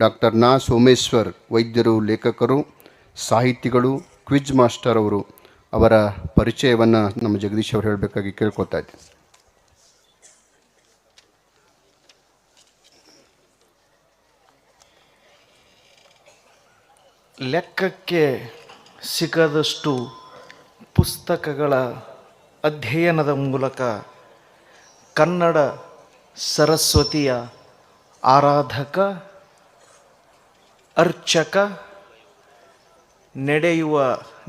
Doctor ನಾ ಸೋಮೇಶ್ವರ್ ವೈದ್ಯರು, ಲೇಖಕರು, ಸಾಹಿತಿಗಳು, ಕ್ವಿಜ್ ಮಾಸ್ಟರ್ ಅವರು. ಅವರ ಪರಿಚಯವನ್ನು ನಮ್ಮ ಜಗದೀಶ್ ಅವರು ಹೇಳಬೇಕಾಗಿ ಕೇಳ್ಕೊತಾ ಇದ್ದೀನಿ. ಲೆಕ್ಕಕ್ಕೆ ಸಿಗದಷ್ಟು ಪುಸ್ತಕಗಳ ಅಧ್ಯಯನದ ಮೂಲಕ ಕನ್ನಡ ಸರಸ್ವತಿಯ ಆರಾಧಕ, ಅರ್ಚಕ,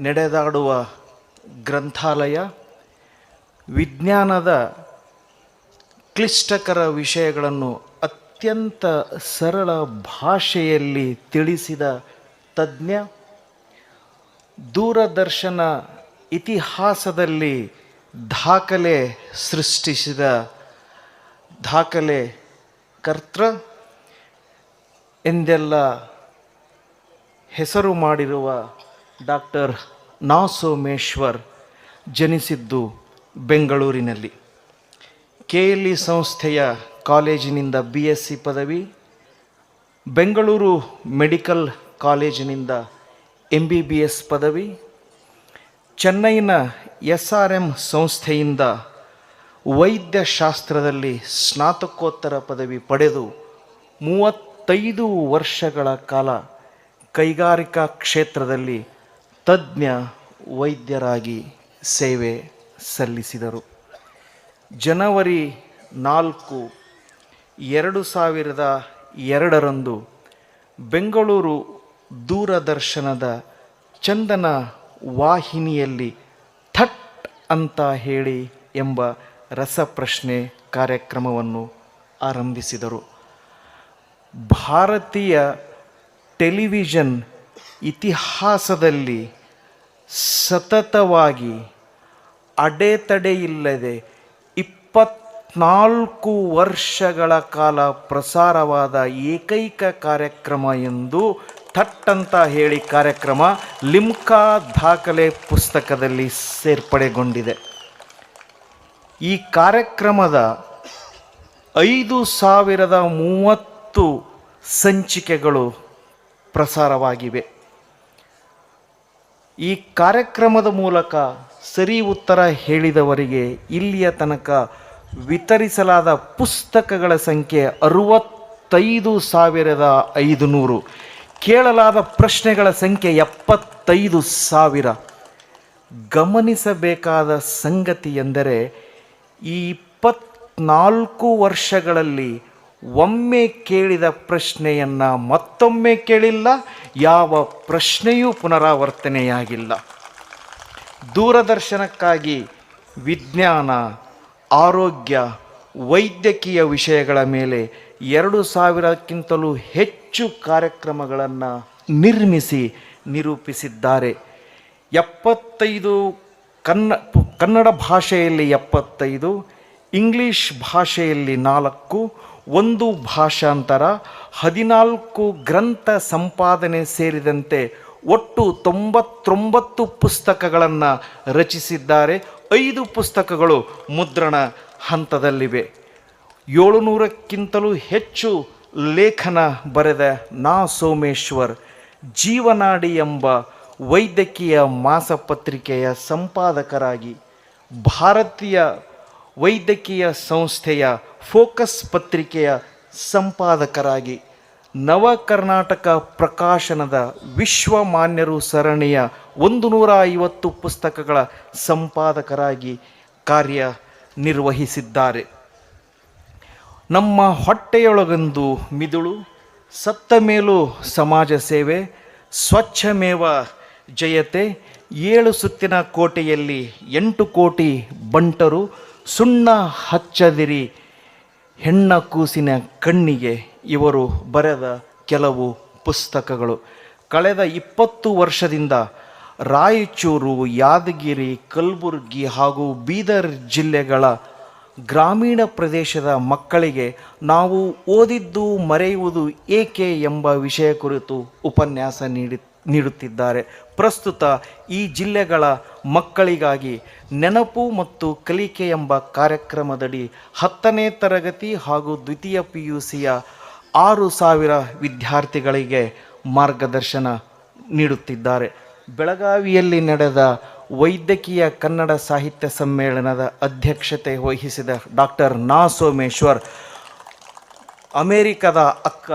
ನಡೆದಾಡುವ ಗ್ರಂಥಾಲಯ, ವಿಜ್ಞಾನದ ಕ್ಲಿಷ್ಟಕರ ವಿಷಯಗಳನ್ನು ಅತ್ಯಂತ ಸರಳ ಭಾಷೆಯಲ್ಲಿ ತಿಳಿಸಿದ ತಜ್ಞ, ದೂರದರ್ಶನ ಇತಿಹಾಸದಲ್ಲಿ ದಾಖಲೆ ಸೃಷ್ಟಿಸಿದ ದಾಖಲೆ ಕರ್ತೃ ಎಂದೆಲ್ಲ ಹೆಸರು ಮಾಡಿರುವ ಡಾಕ್ಟರ್ ನಾ ಸೋಮೇಶ್ವರ್ ಜನಿಸಿದ್ದು ಬೆಂಗಳೂರಿನಲ್ಲಿ. KLE ಸಂಸ್ಥೆಯ ಕಾಲೇಜಿನಿಂದ BSc ಪದವಿ, ಬೆಂಗಳೂರು ಮೆಡಿಕಲ್ ಕಾಲೇಜಿನಿಂದ MBBS ಪದವಿ, ಚೆನ್ನೈನ SRM ಸಂಸ್ಥೆಯಿಂದ ವೈದ್ಯಶಾಸ್ತ್ರದಲ್ಲಿ ಸ್ನಾತಕೋತ್ತರ ಪದವಿ ಪಡೆದು 35 ವರ್ಷಗಳ ಕಾಲ ಕೈಗಾರಿಕಾ ಕ್ಷೇತ್ರದಲ್ಲಿ ತಜ್ಞ ವೈದ್ಯರಾಗಿ ಸೇವೆ ಸಲ್ಲಿಸಿದರು. ಜನವರಿ 4, 2002 ಬೆಂಗಳೂರು ದೂರದರ್ಶನದ ಚಂದನ ವಾಹಿನಿಯಲ್ಲಿ ಥಟ್ ಅಂತ ಹೇಳಿ ಎಂಬ ರಸಪ್ರಶ್ನೆ ಕಾರ್ಯಕ್ರಮವನ್ನು ಆರಂಭಿಸಿದರು. ಭಾರತೀಯ ಟೆಲಿವಿಷನ್ ಇತಿಹಾಸದಲ್ಲಿ ಸತತವಾಗಿ ಅಡೆತಡೆಯಿಲ್ಲದೆ 24 ವರ್ಷಗಳ ಕಾಲ ಪ್ರಸಾರವಾದ ಏಕೈಕ ಕಾರ್ಯಕ್ರಮ ಎಂದು ಥಟ್ ಅಂತ ಹೇಳಿ ಕಾರ್ಯಕ್ರಮ ಲಿಮ್ಕಾ ದಾಖಲೆ ಪುಸ್ತಕದಲ್ಲಿ ಸೇರ್ಪಡೆಗೊಂಡಿದೆ. ಈ ಕಾರ್ಯಕ್ರಮದ 5030 ಸಂಚಿಕೆಗಳು ಪ್ರಸಾರವಾಗಿವೆ. ಈ ಕಾರ್ಯಕ್ರಮದ ಮೂಲಕ ಸರಿ ಉತ್ತರ ಹೇಳಿದವರಿಗೆ ಇಲ್ಲಿಯ ತನಕ ವಿತರಿಸಲಾದ ಪುಸ್ತಕಗಳ ಸಂಖ್ಯೆ 65,500, ಕೇಳಲಾದ ಪ್ರಶ್ನೆಗಳ ಸಂಖ್ಯೆ 75,000. ಗಮನಿಸಬೇಕಾದ ಸಂಗತಿ ಎಂದರೆ ಈ 24 ವರ್ಷಗಳಲ್ಲಿ ಒಮ್ಮೆ ಕೇಳಿದ ಪ್ರಶ್ನೆಯನ್ನು ಮತ್ತೊಮ್ಮೆ ಕೇಳಿಲ್ಲ, ಯಾವ ಪ್ರಶ್ನೆಯೂ ಪುನರಾವರ್ತನೆಯಾಗಿಲ್ಲ. ದೂರದರ್ಶನಕ್ಕಾಗಿ ವಿಜ್ಞಾನ, ಆರೋಗ್ಯ, ವೈದ್ಯಕೀಯ ವಿಷಯಗಳ ಮೇಲೆ 2,000ಕ್ಕಿಂತಲೂ ಹೆಚ್ಚು ಕಾರ್ಯಕ್ರಮಗಳನ್ನು ನಿರ್ಮಿಸಿ ನಿರೂಪಿಸಿದ್ದಾರೆ. 75 ಕನ್ನಡ ಭಾಷೆಯಲ್ಲಿ 75, ಇಂಗ್ಲೀಷ್ ಭಾಷೆಯಲ್ಲಿ 4, 1 ಭಾಷಾಂತರ, 14 ಗ್ರಂಥ ಸಂಪಾದನೆ ಸೇರಿದಂತೆ ಒಟ್ಟು 99 ಪುಸ್ತಕಗಳನ್ನು ರಚಿಸಿದ್ದಾರೆ. 5 ಪುಸ್ತಕಗಳು ಮುದ್ರಣ ಹಂತದಲ್ಲಿವೆ. 700ಕ್ಕಿಂತಲೂ ಹೆಚ್ಚು ಲೇಖನ ಬರೆದ ನಾ ಸೋಮೇಶ್ವರ್ ಜೀವನಾಡಿ ಎಂಬ ವೈದ್ಯಕೀಯ ಮಾಸಪತ್ರಿಕೆಯ ಸಂಪಾದಕರಾಗಿ, ಭಾರತೀಯ ವೈದ್ಯಕೀಯ ಸಂಸ್ಥೆಯ ಫೋಕಸ್ ಪತ್ರಿಕೆಯ ಸಂಪಾದಕರಾಗಿ, ನವ ಕರ್ನಾಟಕ ಪ್ರಕಾಶನದ ವಿಶ್ವಮಾನ್ಯರು ಸರಣಿಯ 150 ಪುಸ್ತಕಗಳ ಸಂಪಾದಕರಾಗಿ ಕಾರ್ಯನಿರ್ವಹಿಸಿದ್ದಾರೆ. ನಮ್ಮ ಹೊಟ್ಟೆಯೊಳಗೊಂದು ಮಿದುಳು, ಸತ್ತ ಮೇಲೂ ಸಮಾಜ ಸೇವೆ, ಸ್ವಚ್ಛಮೇವ ಜಯತೆ, 7 ಸುತ್ತಿನ ಕೋಟೆಯಲ್ಲಿ 8 ಕೋಟಿ ಬಂಟರು, ಸುಣ್ಣ ಹಚ್ಚದಿರಿ ಹೆಣ್ಣ ಕೂಸಿನ ಕಣ್ಣಿಗೆ ಇವರು ಬರೆದ ಕೆಲವು ಪುಸ್ತಕಗಳು. ಕಳೆದ 20 ವರ್ಷದಿಂದ ರಾಯಚೂರು, ಯಾದಗಿರಿ, ಕಲಬುರಗಿ ಹಾಗೂ ಬೀದರ್ ಜಿಲ್ಲೆಗಳ ಗ್ರಾಮೀಣ ಪ್ರದೇಶದ ಮಕ್ಕಳಿಗೆ ನಾವು ಓದಿದ್ದು ಮರೆಯುವುದು ಏಕೆ ಎಂಬ ವಿಷಯ ಕುರಿತು ಉಪನ್ಯಾಸ ನೀಡುತ್ತಿದ್ದಾರೆ. ಪ್ರಸ್ತುತ ಈ ಜಿಲ್ಲೆಗಳ ಮಕ್ಕಳಿಗಾಗಿ ನೆನಪು ಮತ್ತು ಕಲಿಕೆ ಎಂಬ ಕಾರ್ಯಕ್ರಮದಡಿ 10ನೇ ತರಗತಿ ಹಾಗೂ ದ್ವಿತೀಯ PUCಯ 6,000 ವಿದ್ಯಾರ್ಥಿಗಳಿಗೆ ಮಾರ್ಗದರ್ಶನ ನೀಡುತ್ತಿದ್ದಾರೆ. ಬೆಳಗಾವಿಯಲ್ಲಿ ನಡೆದ ವೈದ್ಯಕೀಯ ಕನ್ನಡ ಸಾಹಿತ್ಯ ಸಮ್ಮೇಳನದ ಅಧ್ಯಕ್ಷತೆ ವಹಿಸಿದ ಡಾಕ್ಟರ್ ನಾ ಸೋಮೇಶ್ವರ್ ಅಮೇರಿಕದ Akka,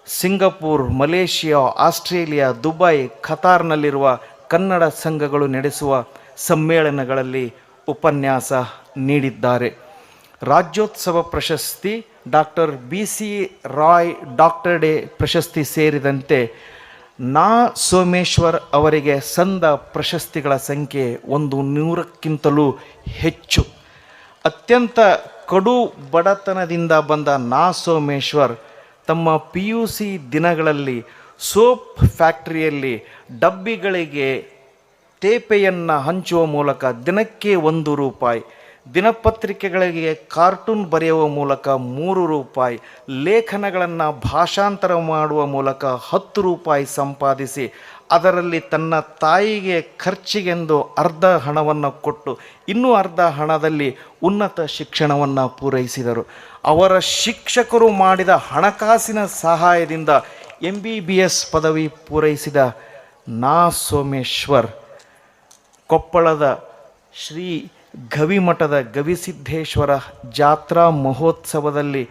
Singapore, Malaysia, Australia, Dubai, ಖತಾರ್ನಲ್ಲಿರುವ ಕನ್ನಡ ಸಂಘಗಳು ನಡೆಸುವ ಸಮ್ಮೇಳನಗಳಲ್ಲಿ ಉಪನ್ಯಾಸ ನೀಡಿದ್ದಾರೆ. ರಾಜ್ಯೋತ್ಸವ ಪ್ರಶಸ್ತಿ, doctor BC Roy doctor day ಪ್ರಶಸ್ತಿ ಸೇರಿದಂತೆ ನಾ ಸೋಮೇಶ್ವರ್ ಅವರಿಗೆ ಸಂದ ಪ್ರಶಸ್ತಿಗಳ ಸಂಖ್ಯೆ 100ಕ್ಕಿಂತಲೂ ಹೆಚ್ಚು. ಅತ್ಯಂತ ಕಡು ಬಡತನದಿಂದ ಬಂದ ನಾ ಸೋಮೇಶ್ವರ್ ತಮ್ಮ PUC ದಿನಗಳಲ್ಲಿ ಸೋಪ್ ಫ್ಯಾಕ್ಟರಿಯಲ್ಲಿ ಡಬ್ಬಿಗಳಿಗೆ ತೇಪೆಯನ್ನು ಹಂಚುವ ಮೂಲಕ ದಿನಕ್ಕೆ ₹1, ದಿನಪತ್ರಿಕೆಗಳಿಗೆ ಕಾರ್ಟೂನ್ ಬರೆಯುವ ಮೂಲಕ ₹3, ಲೇಖನಗಳನ್ನು ಭಾಷಾಂತರ ಮಾಡುವ ಮೂಲಕ ₹10 ಸಂಪಾದಿಸಿ ಅದರಲ್ಲಿ ತನ್ನ ತಾಯಿಗೆ ಖರ್ಚಿಗೆಂದು ಅರ್ಧ ಹಣವನ್ನು ಕೊಟ್ಟು ಇನ್ನೂ ಅರ್ಧ ಹಣದಲ್ಲಿ ಉನ್ನತ ಶಿಕ್ಷಣವನ್ನು ಪೂರೈಸಿದರು. ಅವರ ಶಿಕ್ಷಕರು ಮಾಡಿದ ಹಣಕಾಸಿನ ಸಹಾಯದಿಂದ MBBS ಪದವಿ ಪೂರೈಸಿದ ನಾ ಸೋಮೇಶ್ವರ್ ಕೊಪ್ಪಳದ ಶ್ರೀ ಗವಿಮಠದ ಗವಿಸಿದ್ಧೇಶ್ವರ ಜಾತ್ರಾ ಮಹೋತ್ಸವದಲ್ಲಿ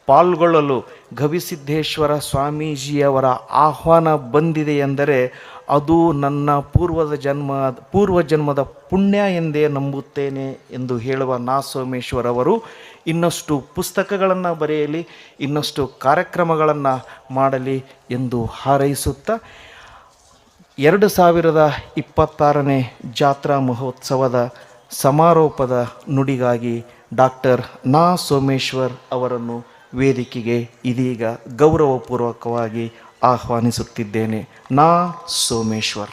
ಪಾಲ್ಗೊಳ್ಳಲು ಗವಿಸಿದ್ಧೇಶ್ವರ ಸ್ವಾಮೀಜಿಯವರ ಆಹ್ವಾನ ಬಂದಿದೆ ಎಂದರೆ ಅದು ನನ್ನ ಪೂರ್ವಜನ್ಮದ ಪುಣ್ಯ ಎಂದೇ ನಂಬುತ್ತೇನೆ ಎಂದು ಹೇಳುವ ನಾ ಸೋಮೇಶ್ವರ್ ಅವರು ಇನ್ನಷ್ಟು ಪುಸ್ತಕಗಳನ್ನು ಬರೆಯಲಿ, ಇನ್ನಷ್ಟು ಕಾರ್ಯಕ್ರಮಗಳನ್ನು ಮಾಡಲಿ ಎಂದು ಹಾರೈಸುತ್ತಾ 2026ನೇ ಜಾತ್ರಾ ಮಹೋತ್ಸವದ ಸಮಾರೋಪದ ನುಡಿಗಾಗಿ ಡಾಕ್ಟರ್ ನಾ ಸೋಮೇಶ್ವರ್ ಅವರನ್ನು ವೇದಿಕೆಗೆ ಇದೀಗ ಗೌರವಪೂರ್ವಕವಾಗಿ ಆಹ್ವಾನಿಸುತ್ತಿದ್ದೇನೆ. ನಾ ಸೋಮೇಶ್ವರ್.